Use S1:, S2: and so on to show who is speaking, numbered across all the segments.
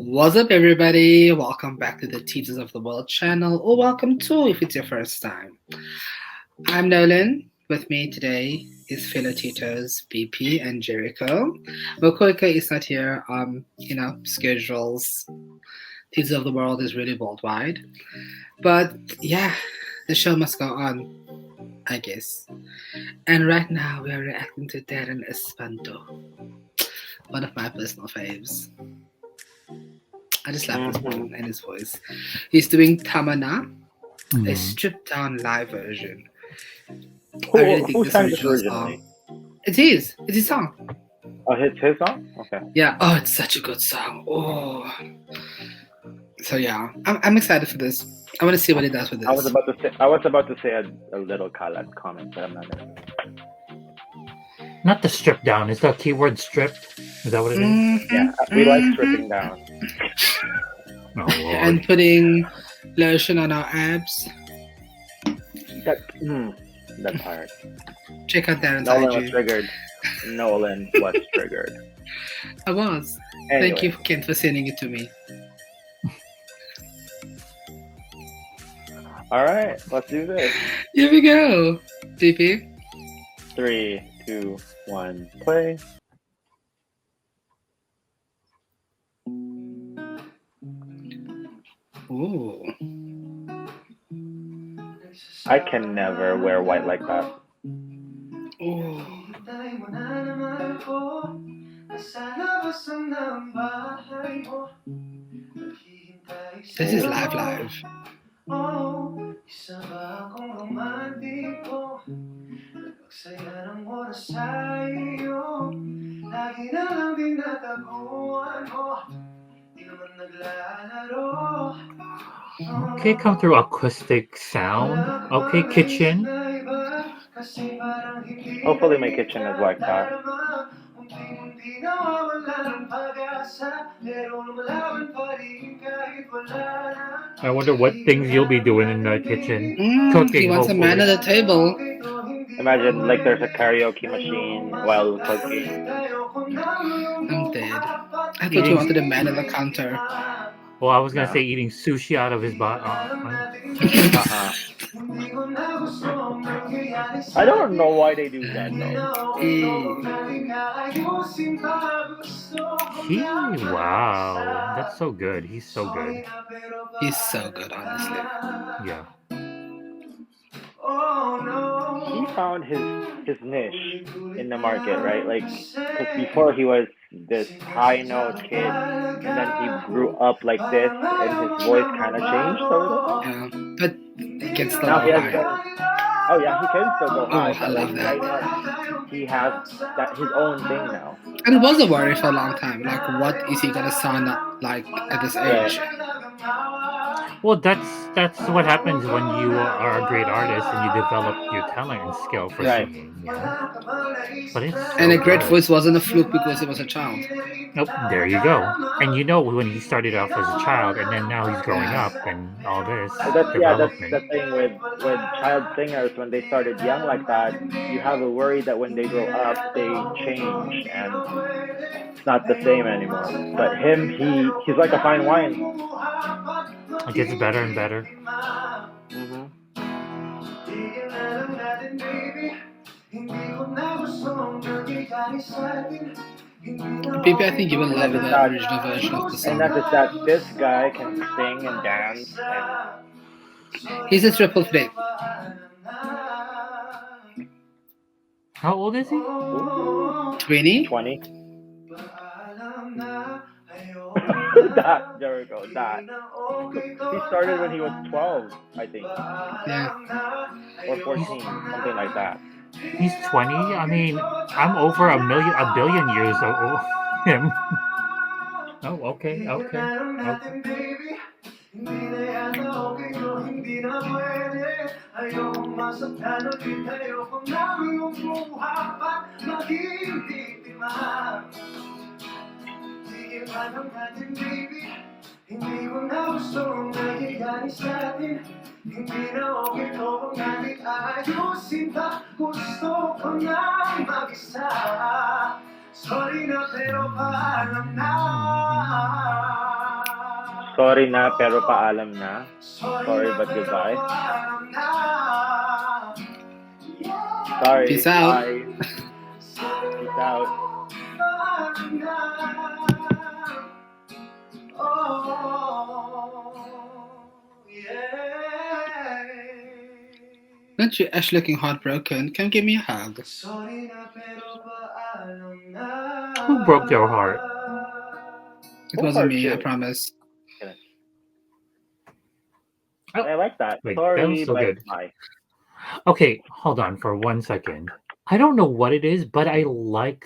S1: What's up, everybody? Welcome back to the Titos of the World channel, or welcome too if it's your first time. I'm Nolan. With me today is fellow Titos, BP and Jericho. Macoycoy is not here. Schedules. Titos of the World is really worldwide. But yeah, the show must go on, I guess. And right now we are reacting to Darren Espanto, one of my personal faves. I just love this boy and his voice. He's doing Tama, a stripped down live version. I really think
S2: Who
S1: this
S2: sang this
S1: original
S2: originally?
S1: song. It's his song.
S2: Oh, his song? Okay.
S1: Yeah. Oh, it's such a good song. Oh. So yeah, I'm excited for this. I want to see what he does with this.
S2: I was about to say a little Kalat comment, but I'm not gonna.
S3: Not the strip down. Is the keyword stripped? Is that what it is?
S2: Yeah, we like stripping down.
S3: Oh, Lord.
S1: And putting lotion on our abs.
S2: That's hard.
S1: Check out Darren's
S2: Nolan was
S1: IG.
S2: triggered. Nolan was triggered.
S1: I was.
S2: Anyway.
S1: Thank you, Kent, for sending it to me.
S2: All right, let's do this.
S1: Here we go. DP.
S2: 3, 2, 1, play.
S1: Ooh.
S2: I can never wear white like that.
S1: Ooh. This is live.
S3: Okay, come through acoustic sound. Okay, kitchen.
S2: Hopefully my kitchen is like that.
S3: I wonder what things you'll be doing in the kitchen. Cooking,
S1: he wants a man at
S3: hopefully.
S1: the table.
S2: Imagine like there's a karaoke machine while cooking.
S1: I'm dead. I thought you wanted a man at the counter.
S3: Well, I was gonna
S2: No.
S3: say eating sushi out of his body.
S2: I don't know why they do that though.
S3: Wow, that's so good. He's so good.
S1: He's so good, honestly.
S3: Yeah.
S2: He found his niche in the market, right? Like, because before he was this high note kid, and then he grew up like this, and his voice kind of changed a little bit.
S1: Yeah, but he can still
S2: Now
S1: go
S2: he has
S1: high.
S2: oh yeah, he can still go high,
S1: I
S2: but
S1: love
S2: like
S1: that.
S2: right now, he has his own thing now.
S1: And it was a worry for a long time. Like, what is he gonna sound like at this age?
S3: Well, that's what happens when you are a great artist and you develop your talent and skill for
S2: Right.
S3: singing. You know? But it's so
S1: And a great
S3: good.
S1: voice wasn't a fluke because he was a child.
S3: Nope, there you go. And you know when he started off as a child and then now he's growing up and all this
S2: That's
S3: development.
S2: the thing with child singers. When they started young like that, you have a worry that when they grow up they change and it's not the same anymore. But him, he's like a fine wine.
S3: It gets better and better.
S1: Maybe I think you will love the original version of the
S2: And
S1: song.
S2: not just that, this guy can sing and dance. And
S1: He's a triple threat.
S3: How old is he?
S1: 20?
S2: 20. That Jericho, that. He started when he was 12, I think.
S1: Yeah.
S2: Or 14, something like that.
S3: He's 20. I mean, I'm over a billion years old. Him. Oh, okay.
S2: Sorry na, pero paalam na. Sorry, but goodbye. Sorry,
S1: Peace out.
S2: bye. Peace out.
S1: Aren't you Ash looking heartbroken? Come give me a hug.
S3: Who broke your heart?
S1: It
S2: Who
S1: wasn't
S2: hurt
S1: me, I
S2: you?
S1: promise.
S2: I like that.
S3: Wait, that
S2: Sorry,
S3: was so
S2: but
S3: good.
S2: bye.
S3: Okay, hold on for 1 second. I don't know what it is, but I like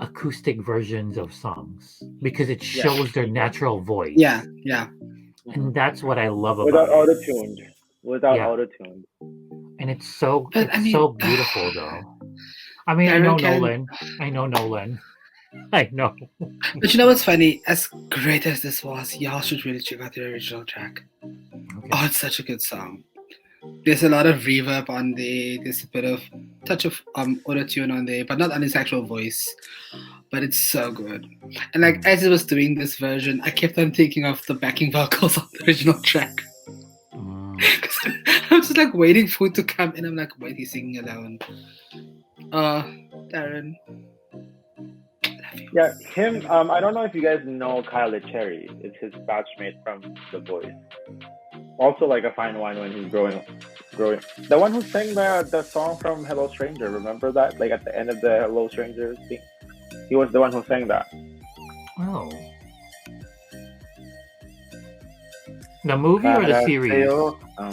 S3: acoustic versions of songs because it
S2: Yeah.
S3: shows their natural voice.
S1: Yeah.
S3: And that's what I love
S2: Without
S3: about it.
S2: auto-tuned. Without
S3: Yeah.
S2: auto-tuned.
S3: And it's so
S1: But I mean,
S3: so beautiful though. I mean, I
S1: Darren
S3: know
S1: can.
S3: Nolan. I know Nolan. I know.
S1: But you know what's funny? As great as this was, y'all should really check out the original track.
S3: Okay.
S1: Oh, it's such a good song. There's a lot of reverb on there. There's a bit of touch of auto-tune on there, but not on his actual voice. But it's so good. And like as he was doing this version, I kept on thinking of the backing vocals on the original track. I was just like waiting for it to come in. I'm like, wait, he's singing alone. Darren. Love you.
S2: Yeah, him. I don't know if you guys know Kyle Cherry. It's his batchmate from The Voice. Also, like a fine wine when he's growing. The one who sang the song from Hello Stranger. Remember that? Like at the end of the Hello Stranger thing, he was the one who sang that.
S3: Oh. The movie or the series?
S1: I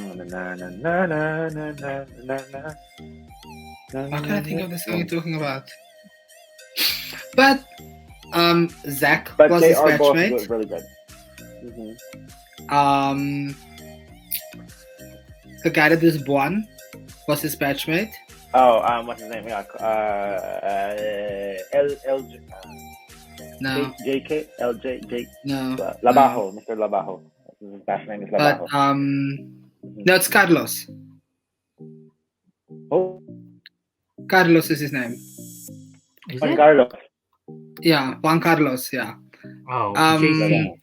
S1: can't think of the song you're talking about. But Zach was
S2: they
S1: his
S2: are both
S1: batchmate.
S2: really good. Mm-hmm.
S1: The guy that is Buan was his batchmate.
S2: Oh, what's his name? Yeah,
S1: No.
S2: JK, LJ, J.
S1: No.
S2: Labajo, Mr. Labajo. His last name is Labajo.
S1: But no, it's Carlos.
S2: Oh,
S1: Carlos is his name.
S3: Is
S2: Juan
S3: it?
S2: Carlos.
S1: Yeah, Juan Carlos. Yeah.
S3: Oh,
S2: JC.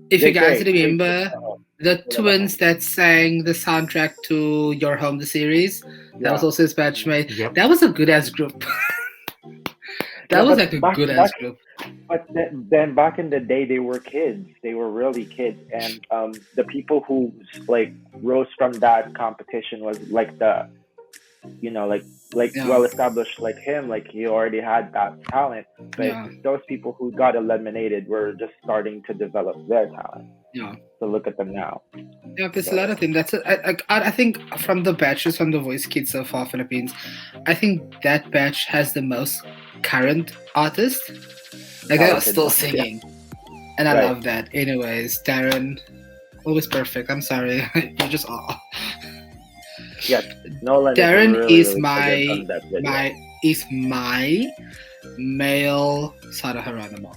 S1: If you
S2: JK,
S1: guys remember
S2: JK.
S1: the twins that sang the soundtrack to Your Home, the series, that was also his batchmate.
S3: Yep.
S1: That was a good ass group. That was like a good ass group.
S2: But then back in the day, they were kids. They were really kids, and the people who like rose from that competition was like the, well established like him. Like he already had that talent, but those people who got eliminated were just starting to develop their talent.
S1: Yeah.
S2: So look at them now.
S1: Yeah, there's a lot of them. That's I think from the batches from the Voice Kids so far Philippines, I think that batch has the most current artists. Like they are still singing, and I love that. Anyways, Darren, always perfect. I'm sorry, you just are.
S2: Yeah, Nolan.
S1: Darren is
S2: really
S1: my male Sarah Geronimo.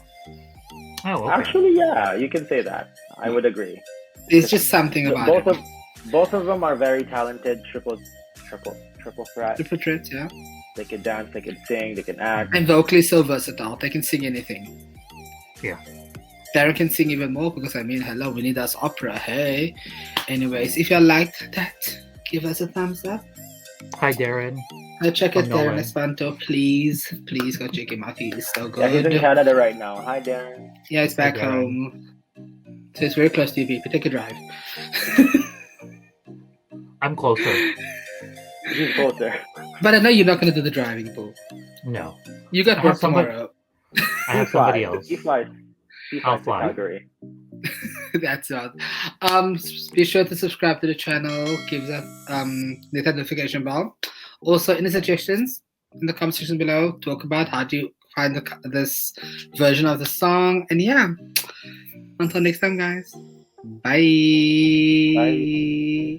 S3: Oh, okay.
S2: Actually, yeah, you can say that. I would agree.
S1: There's just something about it.
S2: Both of them are very talented. Triple threat.
S1: Triple threat, yeah.
S2: They can dance, they can sing, they can act.
S1: And vocally so versatile. They can sing anything.
S3: Yeah.
S1: Darren can sing even more because hello, we need us opera. Hey. Anyways, if you liked that, give us a thumbs up.
S3: Hi, Darren.
S1: Check out Darren Espanto, please. Please go check him out. He is so good.
S2: Yeah, he's in Canada right now. Hi, Darren.
S1: Yeah, he's back home. So it's very close to you, people. Take a drive.
S3: I'm closer.
S2: He's closer.
S1: But I know you're not going to do the driving, Boo.
S3: No.
S1: You got work tomorrow.
S3: I have somebody else.
S2: He flies.
S3: I'll fly.
S2: Calgary.
S1: That's right. Be sure to subscribe to the channel. Give that the notification bell. Also, any suggestions in the comment section below. Talk about how do you find this version of the song. And yeah, until next time, guys. Bye.
S2: Bye.